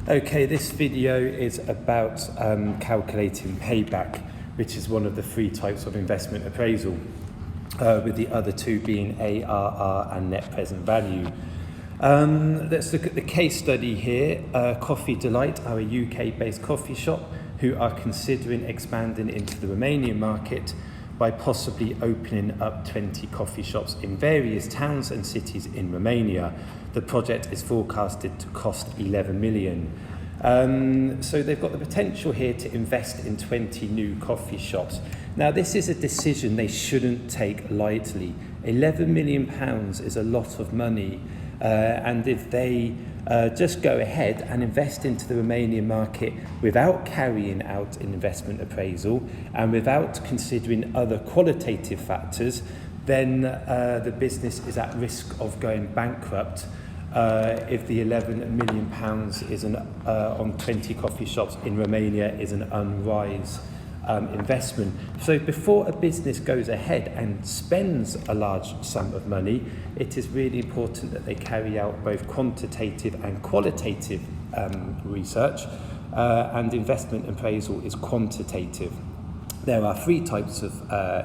Okay, this video is about calculating payback, which is one of the three types of investment appraisal, with the other two being ARR and net present value. Let's look at the case study here. Coffee Delight are a UK-based coffee shop who are considering expanding into the Romanian market by possibly opening up 20 coffee shops in various towns and cities in Romania. The project is forecasted to cost 11 million. So they've got the potential here to invest in 20 new coffee shops. Now this is a decision they shouldn't take lightly. 11 million pounds is a lot of money, and if they just go ahead and invest into the Romanian market without carrying out an investment appraisal and without considering other qualitative factors, then the business is at risk of going bankrupt if the 11 million pounds is on 20 coffee shops in Romania is an unwise investment. So before a business goes ahead and spends a large sum of money, it is really important that they carry out both quantitative and qualitative research, and investment appraisal is quantitative. There are three types of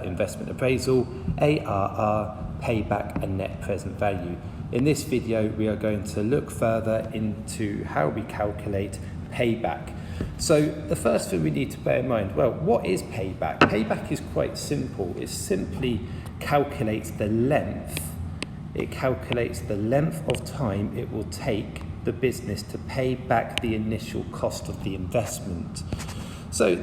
investment appraisal: ARR, payback and net present value. In this video we are going to look further into how we calculate payback. So the first thing we need to bear in mind, well, what is payback? Payback is quite simple. It simply calculates the length. It calculates the length of time it will take the business to pay back the initial cost of the investment. So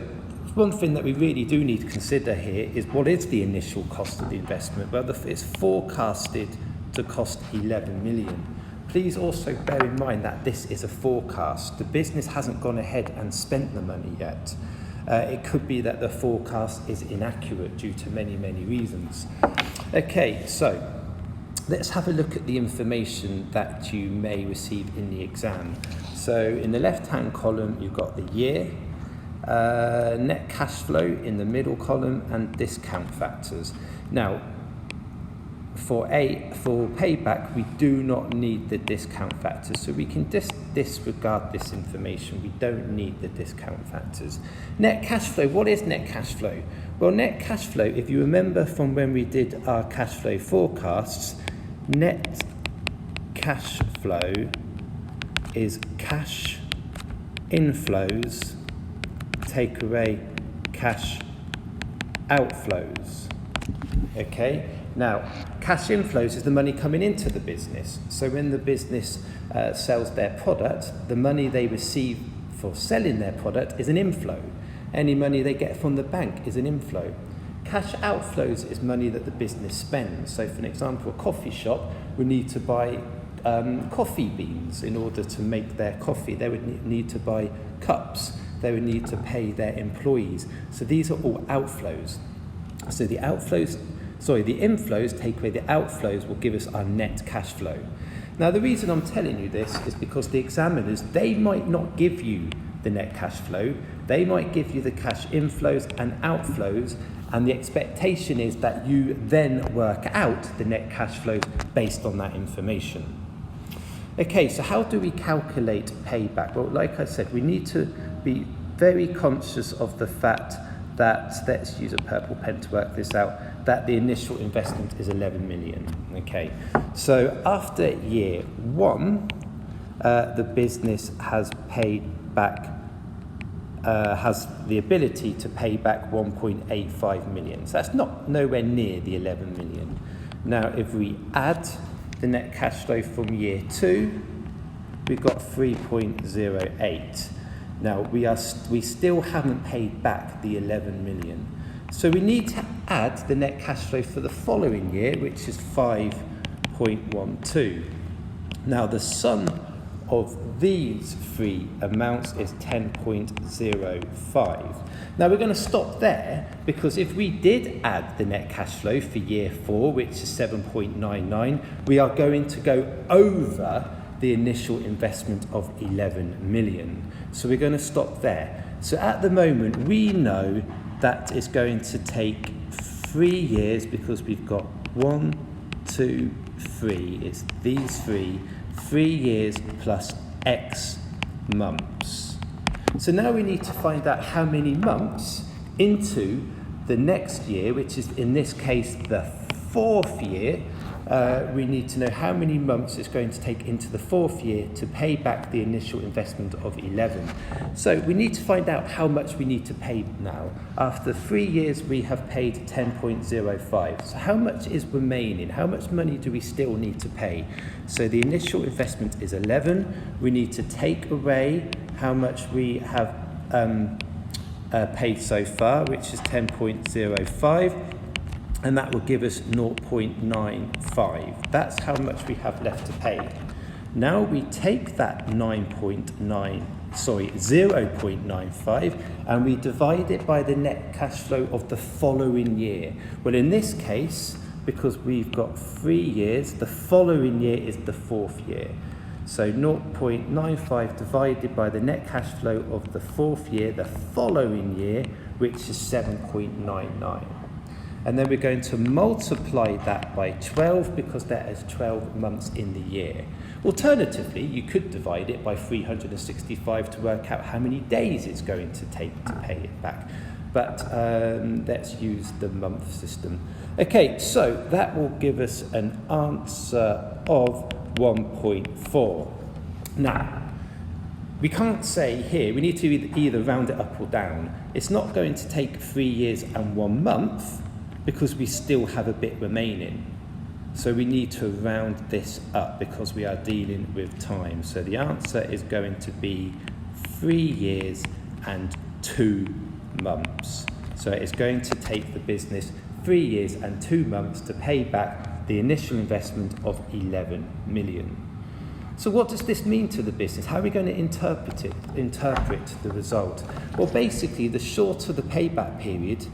one thing that we really do need to consider here is, what is the initial cost of the investment? Well, it's forecasted to cost 11 million. Please also bear in mind that this is a forecast. The business hasn't gone ahead and spent the money yet. It could be that the forecast is inaccurate due to many reasons. Okay, so let's have a look at the information that you may receive in the exam. So in the left-hand column, you've got the year, net cash flow in the middle column, and discount factors. Now, for payback, we do not need the discount factors, so we can disregard this information. We don't need the discount factors. Net cash flow, what is net cash flow? Well, net cash flow, if you remember from when we did our cash flow forecasts, net cash flow is cash inflows take away cash outflows. Okay? Now, cash inflows is the money coming into the business. So when the business sells their product, the money they receive for selling their product is an inflow. Any money they get from the bank is an inflow. Cash outflows is money that the business spends. So for an example, a coffee shop would need to buy coffee beans in order to make their coffee. They would need to buy cups. They would need to pay their employees. So these are all outflows. So the inflows take away the outflows will give us our net cash flow. Now the reason I'm telling you this is because the examiners, they might not give you the net cash flow. They might give you the cash inflows and outflows, and the expectation is that you then work out the net cash flows based on that information. Okay, so how do we calculate payback? Well, like I said, we need to be very conscious of the fact that, let's use a purple pen to work this out, that the initial investment is 11 million. Okay, so after year one, the business has paid back, has the ability to pay back 1.85 million. So that's nowhere near the 11 million. Now, if we add the net cash flow from year two, we've got 3.08. Now, we still haven't paid back the 11 million. So we need to add the net cash flow for the following year, which is 5.12. Now, the sum of these three amounts is 10.05. Now, we're going to stop there, because if we did add the net cash flow for year four, which is 7.99, we are going to go over the initial investment of 11 million. So we're going to stop there. So at the moment, we know that it's going to take 3 years, because we've got 1, 2, 3. It's these 3 years plus X months. So now we need to find out how many months into the next year, which is in this case the fourth year. We need to know how many months it's going to take into the fourth year to pay back the initial investment of 11. So we need to find out how much we need to pay now. After 3 years, we have paid 10.05. So how much is remaining? How much money do we still need to pay? So the initial investment is 11. We need to take away how much we have paid so far, which is 10.05. And that will give us 0.95. That's how much we have left to pay. Now we take that 0.95 and we divide it by the net cash flow of the following year. Well, in this case, because we've got 3 years, the following year is the fourth year. So 0.95 divided by the net cash flow of the fourth year, the following year, which is 7.99. And then we're going to multiply that by 12 because there is 12 months in the year. Alternatively, you could divide it by 365 to work out how many days it's going to take to pay it back. But let's use the month system. Okay, so that will give us an answer of 1.4. Now, we can't say here, we need to either round it up or down. It's not going to take 3 years and 1 month, because we still have a bit remaining. So we need to round this up because we are dealing with time. So the answer is going to be 3 years and 2 months. So it's going to take the business 3 years and 2 months to pay back the initial investment of 11 million. So what does this mean to the business? How are we going to interpret the result? Well, basically, the shorter the payback period,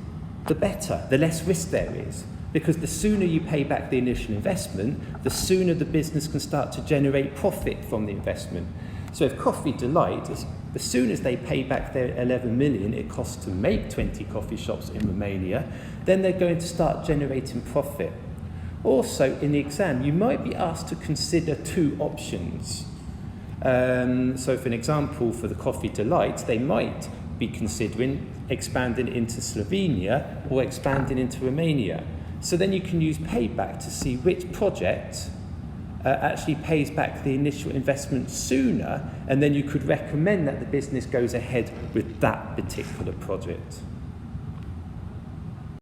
the better, the less risk there is. Because the sooner you pay back the initial investment, the sooner the business can start to generate profit from the investment. So if Coffee Delight, as soon as they pay back their 11 million it costs to make 20 coffee shops in Romania, then they're going to start generating profit. Also, in the exam, you might be asked to consider 2 options. So for an example, for the Coffee Delight, they might be considering expanding into Slovenia or expanding into Romania. So then you can use payback to see which project actually pays back the initial investment sooner, and then you could recommend that the business goes ahead with that particular project.